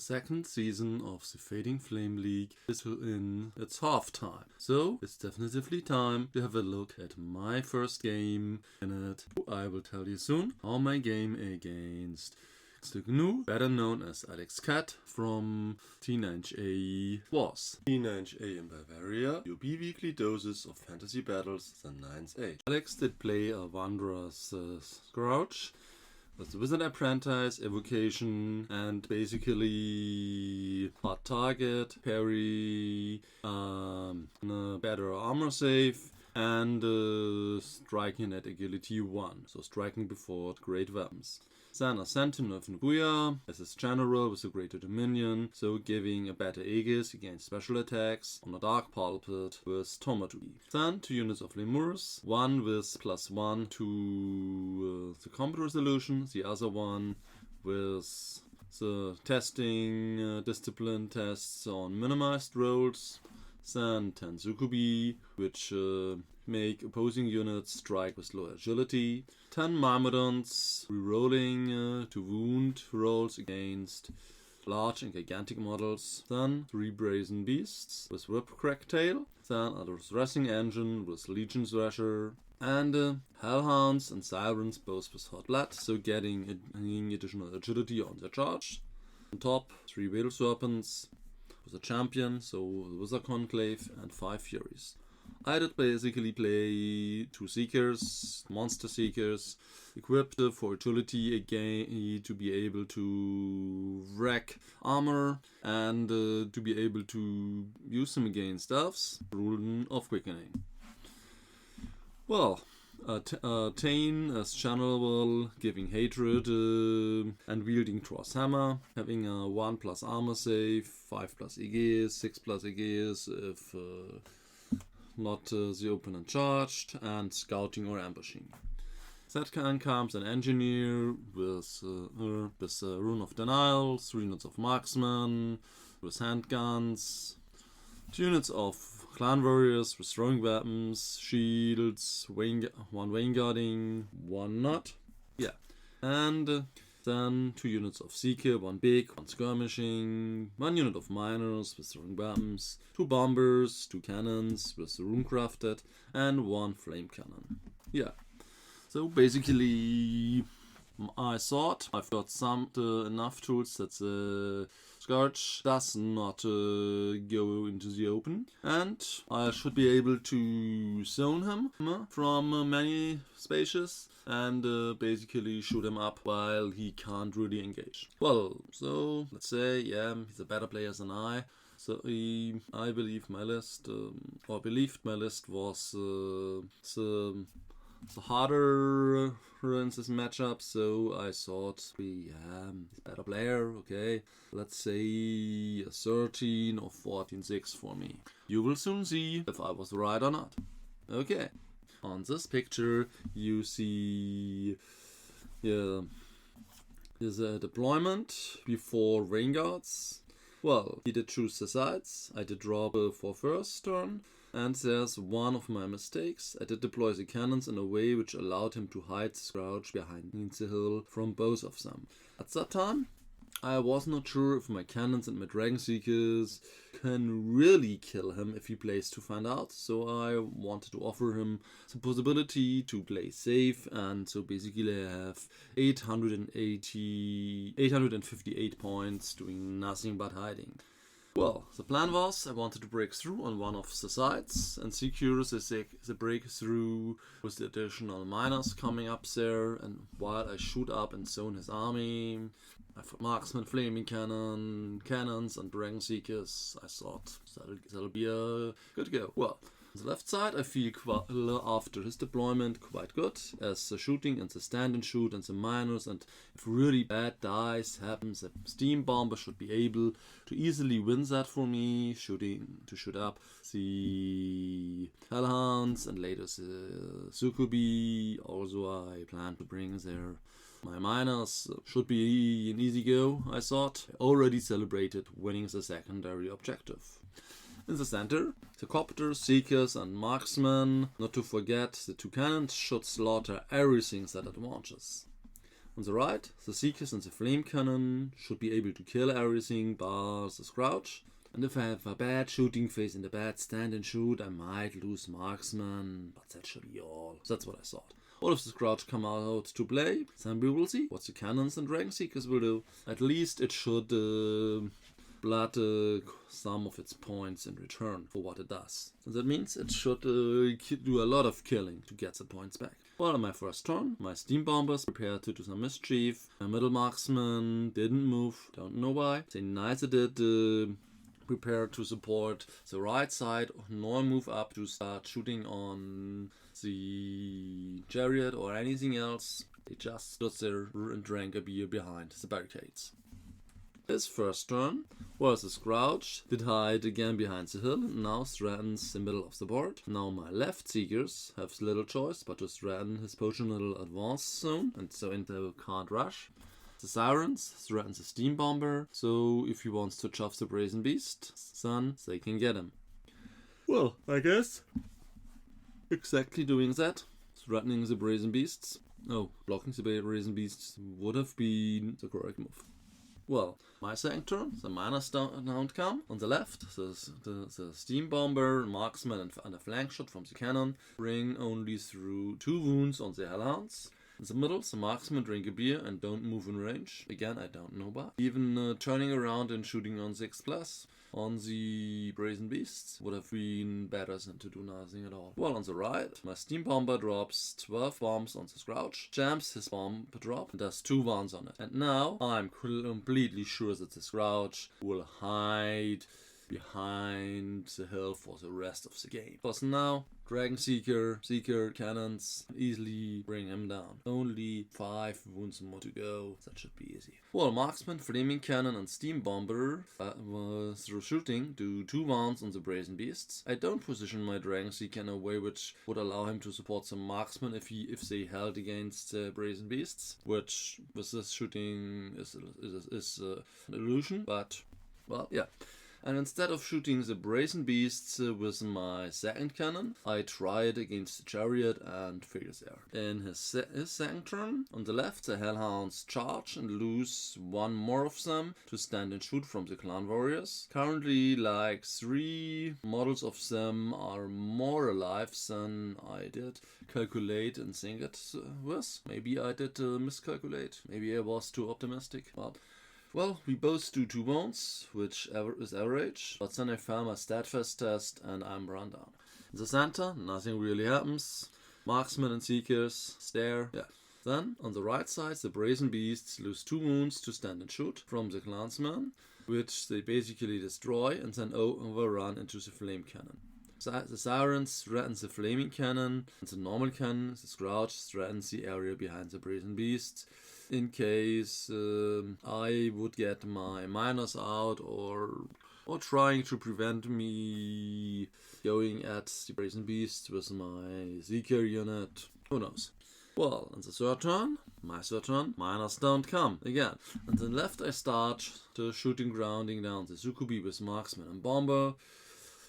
Second season of the Fading Flame League is in its half time. So it's definitively time to have a look at my first game in it. I will tell you soon how my game against the GNU, better known as Alex Cat from Teenage A was. Teenage A in Bavaria, UB weekly doses of fantasy battles the 9th age. Alex did play a wondrous Scourge with the Wizard Apprentice, Evocation, and basically hard target, parry, better armor save, and striking at agility 1, so striking before great weapons. Then a Sentinel of Nguya as his general with a greater dominion, so giving a better Aegis against special attacks on a dark pulpit with Tomatui. Then 2 units of Lemurs, one with +1 to the combat resolution, the other one with the testing discipline tests on minimized rolls. Then 10 Sukubi, which make opposing units strike with low agility. 10 Myrmidons, rerolling to wound rolls against large and gigantic models. Then 3 Brazen Beasts with Whipcrack Tail. Then a Thrashing Engine with Legion Thrasher. And Hellhounds and Sirens, both with Hot Blood, so getting additional agility on their charge. On top, 3 Whale Serpents with a champion, so the Wizard Conclave, and 5 Furies. I did basically play 2 Seekers, Monster Seekers, equipped for agility again to be able to wreck armor and to be able to use them against elves, Rune of Quickening. Well, Tane as General, giving Hatred and wielding Thor's Hammer, having a 1+ armor save, 5+ Aegis, 6+ Aegis if not the opponent charged, and scouting or ambushing. That comes an Engineer with Rune of Denial, 3 units of Marksman with handguns, 2 units of Clan Warriors with throwing weapons, shields, 1 Vanguarding, 1 not. Yeah. And then 2 units of Seeker, 1 big, 1 skirmishing, 1 unit of Miners with throwing weapons, 2 Bombers, 2 Cannons with the Rune crafted, and 1 Flame Cannon. Yeah. So basically, I thought I've got enough tools that the Scourge does not go into the open, and I should be able to zone him from many spaces and basically shoot him up while he can't really engage. Well, so let's say, yeah, he's a better player than I. So I believe my list, or believed my list was the harder in this matchup, so I thought, he's a better player, okay. Let's say a 13 or 14-6 for me. You will soon see if I was right or not. Okay. On this picture, you see there's a deployment before Vanguards. Well, he did choose the sides. I did drop for first turn. And there's one of my mistakes. I did deploy the cannons in a way which allowed him to hide the Scourge behind the hill from both of them. At that time, I was not sure if my cannons and my Dragon Seekers can really kill him if he plays to find out, so I wanted to offer him the possibility to play safe, and so basically I have 858 points doing nothing but hiding. Well, the plan was I wanted to break through on one of the sides and secure the breakthrough with the additional miners coming up there, and while I shoot up and zone his army, I've got Marksman, Flaming Cannon, Cannons and Dragon Seekers. I thought that'll be a good go. Well, on the left side I feel after his deployment quite good, as the shooting and the stand and shoot and the miners, and if really bad dice happens, the Steam Bomber should be able to easily win that for me, shoot up the Hellhounds and later the Sukubi. Also I plan to bring there my miners. Should be an easy go, I thought. I already celebrated winning the secondary objective. In the center, the Copters, Seekers and Marksmen, not to forget the 2 cannons, should slaughter everything that it launches. On the right, the Seekers and the Flame Cannon should be able to kill everything bar the Scrouch. And if I have a bad shooting phase and a bad stand and shoot, I might lose Marksman, but that should be all. That's what I thought. What if the Scrouch come out to play? Then we will see what the Cannons and Dragon Seekers will do. At least it should blood some of its points in return for what it does. And that means it should do a lot of killing to get the points back. Well, on my first turn, my Steam Bombers prepared to do some mischief. My middle marksman didn't move, don't know why. They neither did prepare to support the right side nor move up to start shooting on the chariot or anything else. They just stood there and drank a beer behind the barricades. His first turn was the Scrouch, did hide again behind the hill and now threatens the middle of the board. Now my left Seekers have little choice but to threaten his potional advance zone, and so into can't rush. The Sirens threatens the Steam Bomber, so if he wants to chuff the Brazen Beast, then they can get him. Well, I guess exactly doing that, threatening the Brazen Beasts. No, blocking the Brazen Beasts would have been the correct move. Well, my second turn, the minus outcome. On the left, the Steam Bomber, Marksman and a flank shot from the cannon bring only through 2 wounds on the Hellhounds. In the middle, the Marksmen drink a beer and don't move in range. Again, I don't know why. Even turning around and shooting on 6+ on the Brazen Beasts would have been better than to do nothing at all. Well, on the right, my Steam Bomber drops 12 bombs on the Scrouch, jams his bomb drop and does 2 wounds on it. And now I'm completely sure that the Scrouch will hide behind the hill for the rest of the game. Because now, Dragon Seeker, Cannons easily bring him down. Only 5 wounds more to go. That should be easy. Well, Marksman, Flaming Cannon and Steam Bomber through shooting do 2 wounds on the Brazen Beasts. I don't position my Dragon Seeker in a way which would allow him to support some Marksman if they held against Brazen Beasts, which with this shooting is an illusion, but well, yeah. And instead of shooting the Brazen Beasts with my second cannon, I tried against the Chariot and failed there. In his second turn, on the left, the Hellhounds charge and lose 1 more of them to stand and shoot from the Clan Warriors. Currently, like 3 models of them are more alive than I did calculate and think it was. Maybe I did miscalculate. Maybe I was too optimistic. Well, we both do 2 wounds, which is average, but then I fail my Steadfast test and I'm run down. In the center, nothing really happens. Marksmen and Seekers stare. Yeah. Then, on the right side, the Brazen Beasts lose 2 wounds to stand and shoot from the Clansmen, which they basically destroy and then overrun into the Flame Cannon. The Sirens threatens the Flaming Cannon, and the normal cannon, the Scrouch, threatens the area behind the Brazen Beasts, in case I would get my miners out or trying to prevent me going at the Brazen Beast with my Seeker unit. Who knows? Well, on the third turn, my third turn, miners don't come again. And then left I start the shooting grounding down the Sukubi with Marksman and Bomber.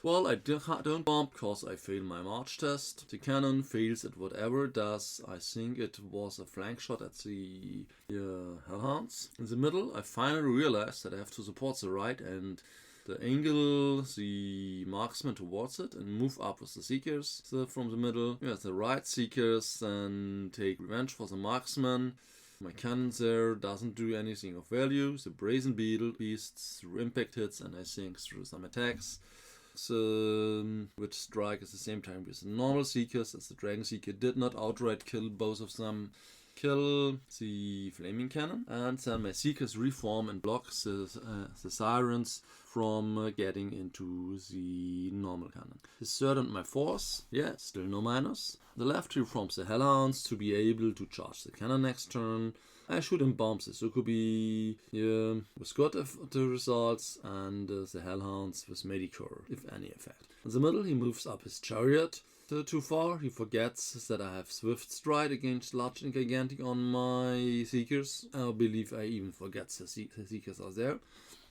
Well, I don't bomb because I failed my March test. The cannon fails at whatever it does. I think it was a flank shot at the Hellhounds. In the middle, I finally realized that I have to support the right and the angle the Marksman towards it and move up with the Seekers. So from the middle, the right Seekers then take revenge for the Marksman. My cannon there doesn't do anything of value. The Brazen Beasts through impact hits and I think through some attacks. Which strike at the same time with the normal Seekers, as the Dragon Seeker did not outright kill both of them. Kill the Flaming Cannon, and then my Seekers reform and block the Sirens from getting into the normal cannon. His third and my fourth, still no minus. The left reforms the Hellhounds to be able to charge the cannon next turn. I shoot and bomb the Sukubi with good the results, and the Hellhounds with Medicore, if any effect. In the middle, he moves up his Chariot too far. He forgets that I have Swift Stride against Large and Gigantic on my Seekers. I believe I even forget the Seekers are there.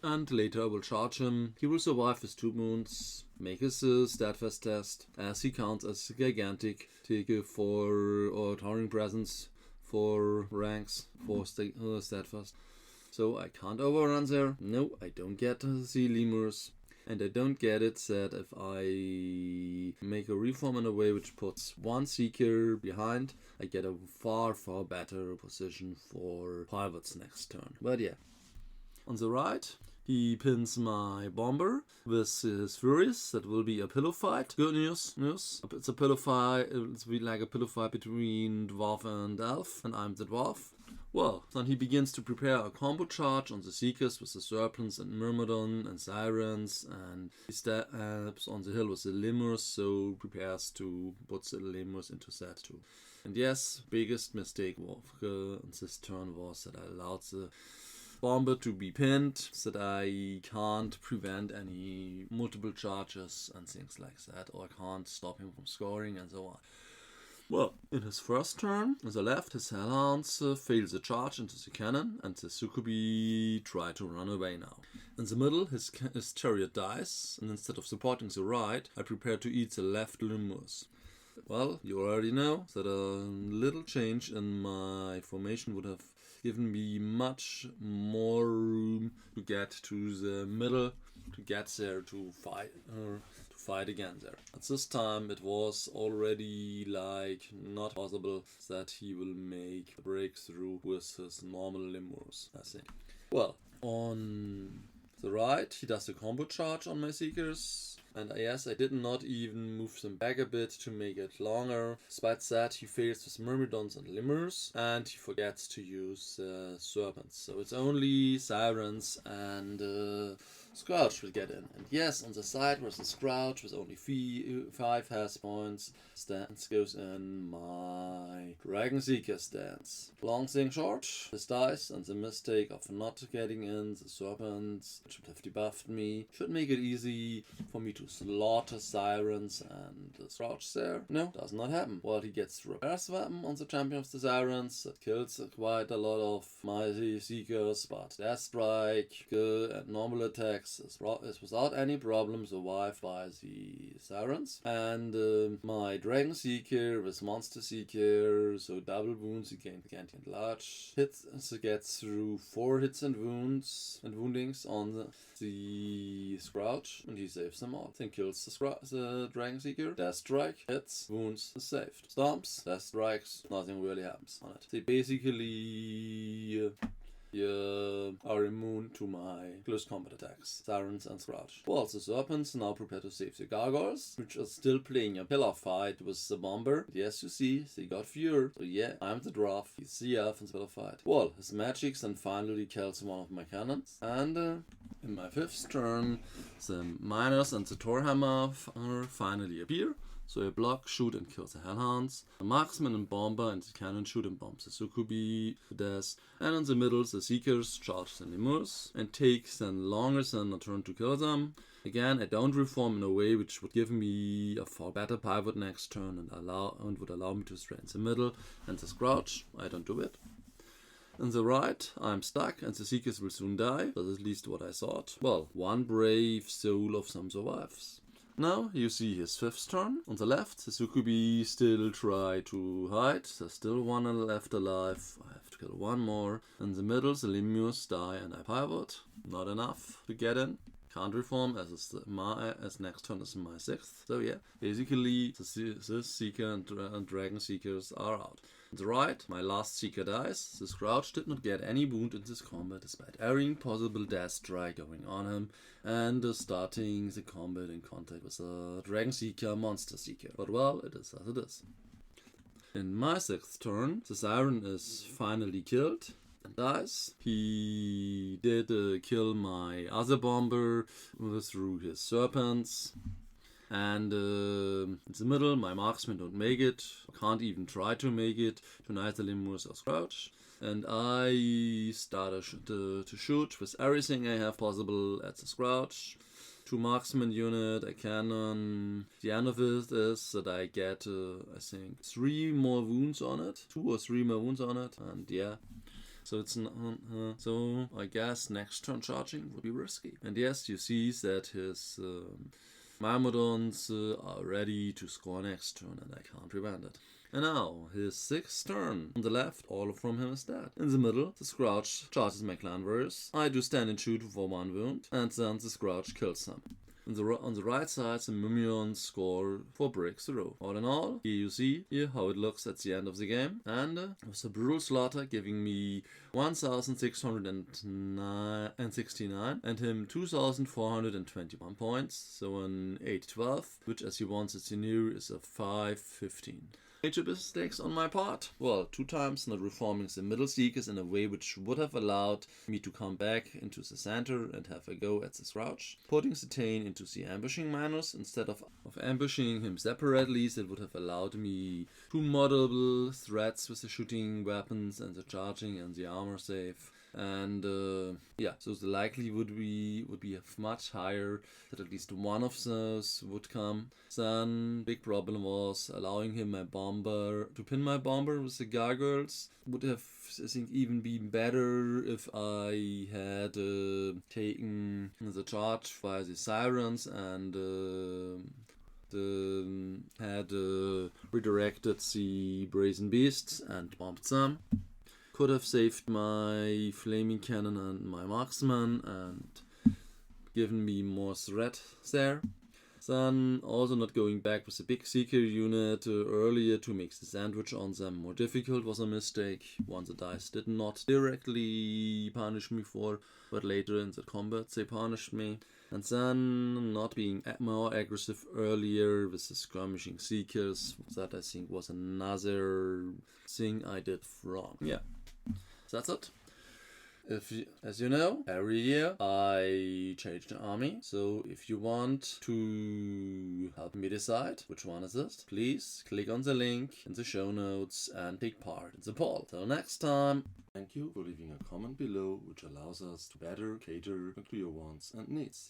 And later I will charge him. He will survive his 2 wounds, make his Steadfast test, as he counts as Gigantic, take for or Towering Presence 4 ranks, 4 steadfast. So I can't overrun there. No, I don't get the lemurs. And I don't get it that if I make a reform in a way which puts 1 seeker behind, I get a far better position for pivots next turn. But yeah. On the right, he pins my bomber with his furies. That will be a pillow fight. Good news. It's a pillow fight. It's like a pillow fight between dwarf and elf, and I'm the dwarf. Well, then he begins to prepare a combo charge on the Seekers with the Serpents and Myrmidon and Sirens, and he steps on the hill with the Lemurs, so prepares to put the Lemurs into set too. And yes, biggest mistake on this turn was that I allowed the bomber to be pinned, so that I can't prevent any multiple charges and things like that, or I can't stop him from scoring and so on. Well, in his first turn, on the left, his Hellhounds fail the charge into the cannon, and the Succubi try to run away now. In the middle, his chariot dies, and instead of supporting the right, I prepare to eat the left lemurs. Well, you already know that a little change in my formation would have given me much more room to get to the middle, to get there to fight again there. At this time it was already like not possible that he will make a breakthrough with his normal lemurs, I think. Well, on the right he does a combo charge on my Seekers, and yes, I did not even move them back a bit to make it longer. Despite that, he fails with Myrmidons and Lemurs, and he forgets to use Serpents. So it's only Sirens and Scourge will get in. And yes, on the side where the Scourge with only 5 health points, stance goes in my Dragon Seeker stance. Long thing short, this dice and the mistake of not getting in the Serpents, which would have debuffed me, should make it easy for me to slaughter Sirens and the Scourge there. No, does not happen. Well, he gets reverse weapon on the champion of the Sirens. That kills quite a lot of my Seekers, but Death Strike and normal attacks is without any problem survived by the Sirens. And my Dragon Seeker with Monster Seeker, so double wounds again, and large hits, so gets through 4 hits and woundings on the Scourge, and he saves them all. Then kills the Dragon Seeker. Death Strike hits, wounds is saved. Stomps, Death Strikes, nothing really happens on it. They basically are immune to my close combat attacks, Sirens and Scourge. Well, the Serpents now prepare to save the Gargoyles, which are still playing a pillar fight with the Bomber. But yes, you see, they got feared. So yeah, I'm the dwarf, he's the elf in the pillar fight. Well, his magics then finally kills one of my cannons. And in my 5th turn, the Miners and the Torhammer finally appear. So I block, shoot, and kill the Hellhounds. The Marksman and Bomber and the Cannon shoot and bomb the Succubi to death. And in the middle, the Seekers charge the Lemurs and takes then longer than a turn to kill them. Again, I don't reform in a way which would give me a far better pivot next turn and would allow me to stay in the middle. And the Scourge, I don't do it. On the right, I'm stuck and the Seekers will soon die. That's at least what I thought. Well, one brave soul of them survives. Now you see his 5th turn. On the left, the Succubi still try to hide. There's still one left alive. I have to kill one more. In the middle, the Lemurs die and I pivot. Not enough to get in. Can't reform as next turn is my 6th. So yeah, basically this Seeker and Dragon Seekers are out. On the right, my last Seeker dies. The Scourge did not get any wound in this combat despite every possible Death Strike going on him and starting the combat in contact with a Dragon Seeker, Monster Seeker. But well, it is as it is. In my 6th turn, the Siren is finally killed and dies. He did kill my other Bomber through his Serpents. And in the middle, my Marksmen don't make it, can't even try to make it, to neither Lemurs or Scourge. And I start to shoot with everything I have possible at the Scourge. 2 Marksman unit, a cannon. The end of it is that I get, I think, 3 more wounds on it. 2 or 3 more wounds on it, and yeah. So it's so I guess next turn charging would be risky. And yes, you see that his Myrmidons are ready to score next turn and I can't prevent it. And now, his 6th turn. On the left, all from him is dead. In the middle, the Scrouch charges my clan warriors. I do stand and shoot for 1 wound, and then the Scrouch kills him. On the right side, the Minions score 4 bricks a row. All in all, here you see how it looks at the end of the game. And with a brutal slaughter giving me 1,669 and him 2,421 points. So an 8-12, which as you once see new is a 5-15. Major mistakes on my part? Well, 2 times not reforming the middle seekers in a way which would have allowed me to come back into the center and have a go at the Scrouch. Putting the Tane into the ambushing minus instead of ambushing him separately, that would have allowed me 2 moddable threats with the shooting weapons and the charging and the armor save. And so the likelihood would be much higher that at least one of those would come. Then big problem was allowing him to pin my bomber with the gargoyles. Would have, I think, even been better if I had taken the charge via the sirens and had redirected the brazen beasts and bombed them. Could have saved my flaming cannon and my marksman and given me more threat there. Then also not going back with the big seeker unit earlier to make the sandwich on them more difficult was a mistake. One the dice did not directly punish me for, but later in the combat they punished me. And then not being more aggressive earlier with the skirmishing seekers, that I think was another thing I did wrong. Yeah. That's it. As you know, every year I change the army. So if you want to help me decide which one is it, please click on the link in the show notes and take part in the poll. Till next time. Thank you for leaving a comment below, which allows us to better cater to your wants and needs.